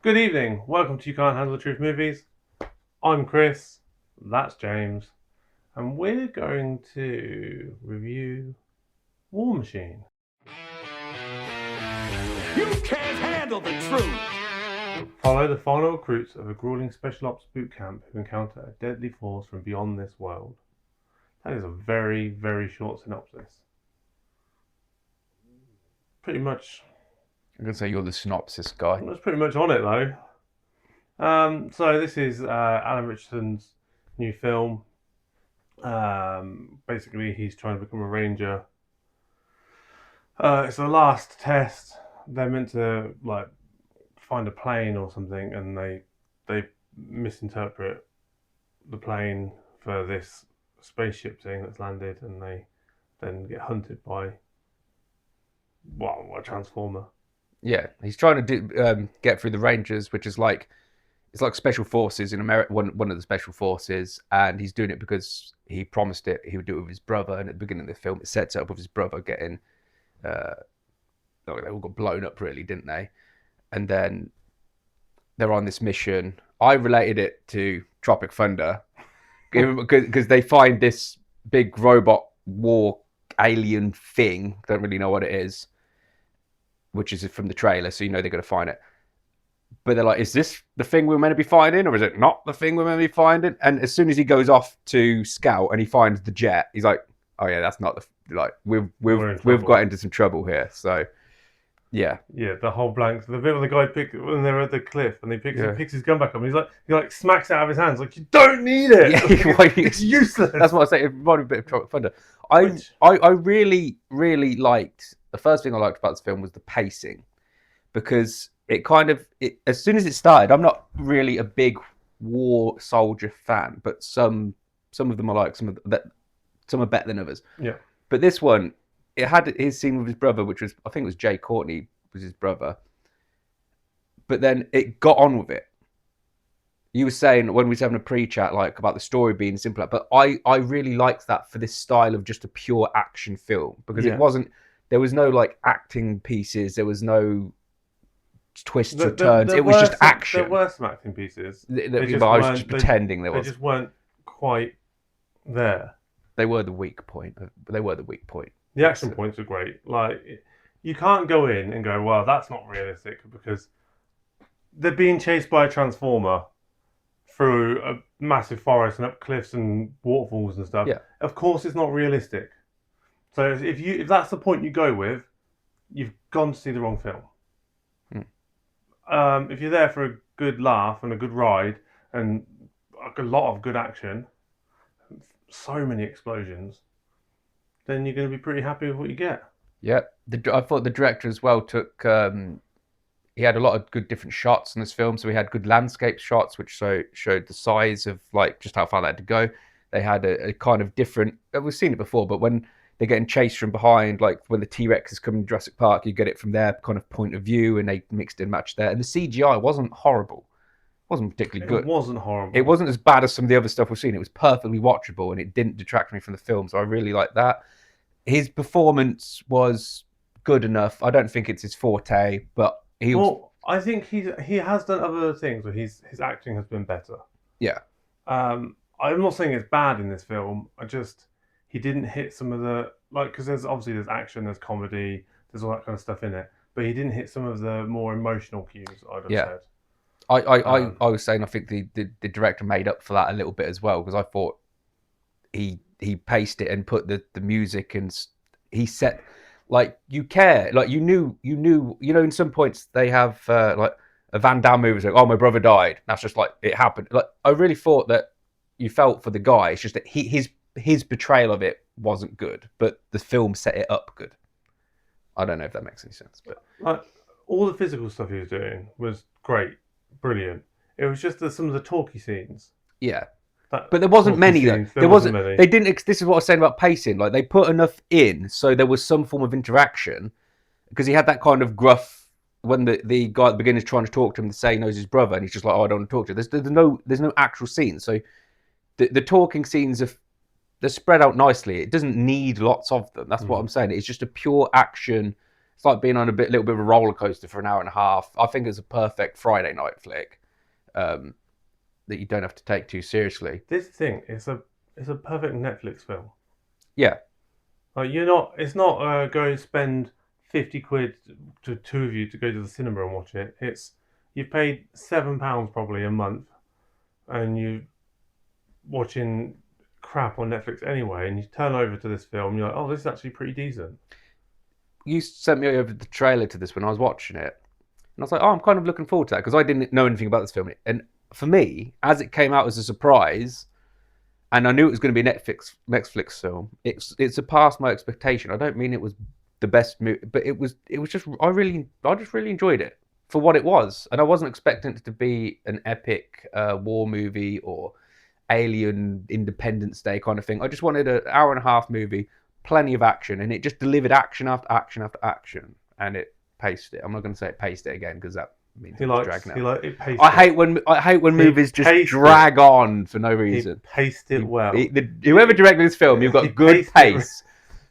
Good evening. Welcome to You Can't Handle the Truth Movies. I'm Chris. That's James. And we're going to review War Machine. You can't handle the truth. Follow the final recruits of a grueling special ops boot camp who encounter a deadly force from beyond this world. That is a very, very short synopsis. Pretty much. I'm going to say you're the synopsis guy. That's pretty much on it though. So this is Alan Ritchson's new film. Basically, he's trying to become a ranger. It's the last test. They're meant to find a plane or something, and they misinterpret the plane for this spaceship thing that's landed, and they then get hunted by a transformer. Yeah, he's trying to get through the Rangers, which is it's like special forces in America, one of the special forces, and he's doing it because he promised it he would do it with his brother. And at the beginning of the film, it sets it up with his brother getting, they all got blown up, really, didn't they? And then they're on this mission. I related it to Tropic Thunder because they find this big robot war alien thing. Don't really know what it is, which is from the trailer, so you know they're going to find it. But they're like, is this the thing we're meant to be finding, or is it not the thing we're meant to be finding? And as soon as he goes off to scout and he finds the jet, he's like, oh yeah, that's not we've got into some trouble here. So yeah, the whole blank. The bit when the guy when they're at the cliff and he picks his gun back up, and he smacks it out of his hands, like, you don't need it. Yeah, it's useless. That's what I say. It reminded me a bit of Tropic Thunder. I really, really liked, the first thing I liked about this film was the pacing, because as soon as it started, I'm not really a big war soldier fan, but some of them I like, some are better than others. Yeah. But this one, it had his scene with his brother, which was, I think it was Jay Courtney was his brother. But then it got on with it. You were saying when we was having a pre-chat about the story being simple, but I really liked that for this style of just a pure action film, because there was no acting pieces, there was no twists or turns. It was just action. There were some acting pieces. I was just pretending there was. They just weren't quite there. They were the weak point. The action points are great. You can't go in and go, well, that's not realistic, because they're being chased by a transformer through a massive forest and up cliffs and waterfalls and stuff. Yeah. Of course, it's not realistic. So if that's the point you go with, you've gone to see the wrong film. If you're there for a good laugh and a good ride and a lot of good action, so many explosions, then you're going to be pretty happy with what you get. Yeah, I thought the director as well took. He had a lot of good different shots in this film. So we had good landscape shots, which showed the size of just how far they had to go. They had a kind of different. We've seen it before, but when they're getting chased from behind, like when the T-Rex is coming to Jurassic Park, you get it from their kind of point of view, and they mixed and matched there. And the CGI wasn't horrible. It wasn't particularly good. It wasn't horrible. It wasn't as bad as some of the other stuff we've seen. It was perfectly watchable, and it didn't detract me from the film. So I really liked that. His performance was good enough. I don't think it's his forte, but I think he has done other things where his acting has been better. Yeah. I'm not saying it's bad in this film. He didn't hit some of the, because there's action, there's comedy, there's all that kind of stuff in it, but he didn't hit some of the more emotional cues, I'd have said. I was saying I think the director made up for that a little bit as well, because I thought he paced it and put the music, and he set, you care, you knew in some points they have a Van Damme movie, oh, my brother died, that's just it happened. I really thought that you felt for the guy. It's just that his portrayal of it wasn't good, but the film set it up good. I don't know if that makes any sense, but all the physical stuff he was doing was great, brilliant. It was just some of the talky scenes. Yeah, but there wasn't many though. There wasn't many. They didn't. This is what I was saying about pacing. They put enough in so there was some form of interaction, because he had that kind of gruff when the guy at the beginning is trying to talk to him to say he knows his brother, and he's just like, oh, I don't want to talk to you. There's no actual scene. So the talking scenes they're spread out nicely. It doesn't need lots of them. That's what I'm saying. It's just a pure action It's like being on little bit of a roller coaster for an hour and a half. I think it's a perfect Friday night flick that you don't have to take too seriously. This thing is a perfect Netflix film. Yeah, Like you're not. It's not go spend 50 quid to two of you to go to the cinema and watch it. It's you've paid £7 probably a month, and you watching crap on Netflix anyway, and you turn over to this film, you're like, oh, this is actually pretty decent. you sent me over the trailer to this when I was watching it, and I was like, oh, I'm kind of looking forward to that because I didn't know anything about this film. And for me, as it came out as a surprise, and I knew it was going to be a Netflix film, it surpassed my expectation. I don't mean it was the best movie, but it was just I just really enjoyed it for what it was, and I wasn't expecting it to be an epic war movie or Alien Independence Day kind of thing. I just wanted an hour and a half movie, plenty of action, and it just delivered action after action after action, and it paced it. I'm not going to say it paced it again because that means it's dragging out. I hate when movies just drag on for no reason. He paced it well. Whoever directed this film, you've got good pace.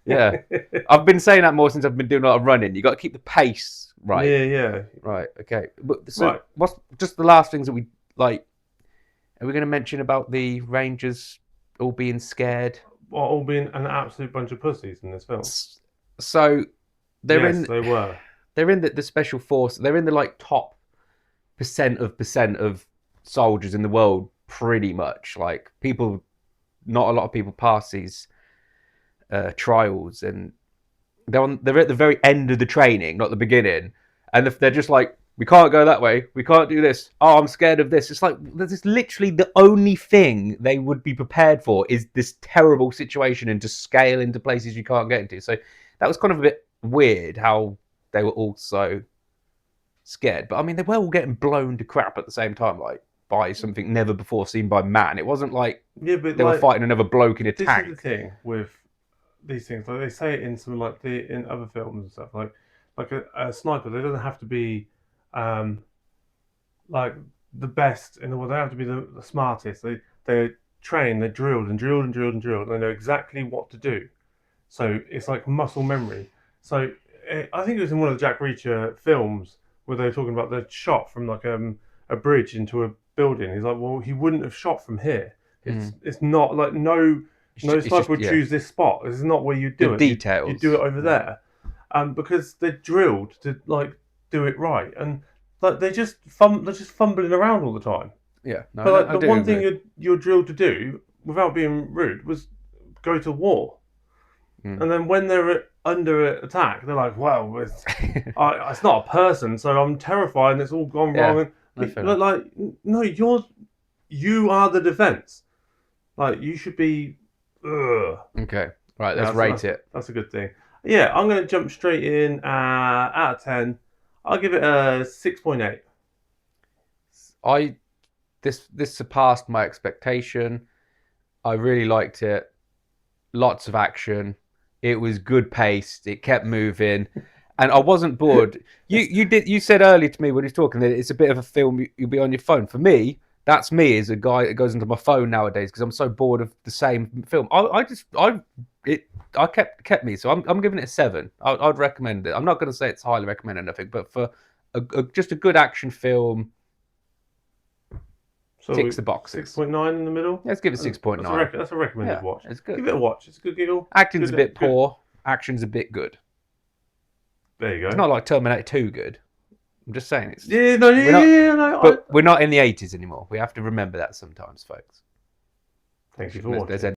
Yeah, I've been saying that more since I've been doing a lot of running. You got to keep the pace right. Yeah. Right. Okay. But so, what's just the last things that we like? Are we going to mention about the Rangers all being scared? Well, all being an absolute bunch of pussies in this film. So they were. They're in the special force. They're in the like top percent of soldiers in the world, pretty much. Like not a lot of people pass these trials, and they're at the very end of the training, not the beginning, and they're just like, we can't go that way. We can't do this. Oh, I'm scared of this. It's like this is literally the only thing they would be prepared for is this terrible situation and to scale into places you can't get into. So that was kind of a bit weird how they were all so scared. But I mean, they were all getting blown to crap at the same time, like by something never before seen by man. It wasn't like they were fighting another bloke in a tank. This is the thing with these things. Like they say it in some in other films and stuff. Like a sniper, they don't have to be like the best in the world. They have to be the smartest. They train, they're drilled and drilled and drilled and drilled, and they know exactly what to do. So it's like muscle memory. So I think it was in one of the Jack Reacher films where they were talking about the shot from like a bridge into a building. He's like, well, he wouldn't have shot from here. It's not like no sniper would choose this spot. This is not where you do it. Details. You do it over there, because they're drilled to like do it right, and like they're just fumbling around all the time. Yeah, no, but like, the one thing you're drilled to do, without being rude, was go to war. And then when they're under attack, they're like, well, it's not a person, so I'm terrified and it's all gone wrong. No, you are the defense. Like, you should be... Ugh. Okay, right, let's rate it. That's a good thing. Yeah, I'm going to jump straight in. Out of 10, I'll give it a 6.8. This surpassed my expectation. I really liked it. Lots of action. It was good paced. It kept moving, and I wasn't bored. You said earlier to me when he was talking that it's a bit of a film you'll be on your phone. For me, that's me as a guy that goes into my phone nowadays because I'm so bored of the same film. It kept me. So I'm giving it a 7. I'd recommend it. I'm not going to say it's highly recommended, nothing, but for just a good action film. So ticks the boxes. 6.9 in the middle? Let's give it 6.9. That's a recommended watch. It's good. Give it a watch. It's a good giggle. Acting's a bit poor. Action's a bit good. There you go. It's not like Terminator 2 good. I'm just saying it's... But we're not in the 80s anymore. We have to remember that sometimes, folks. Thank you for watching.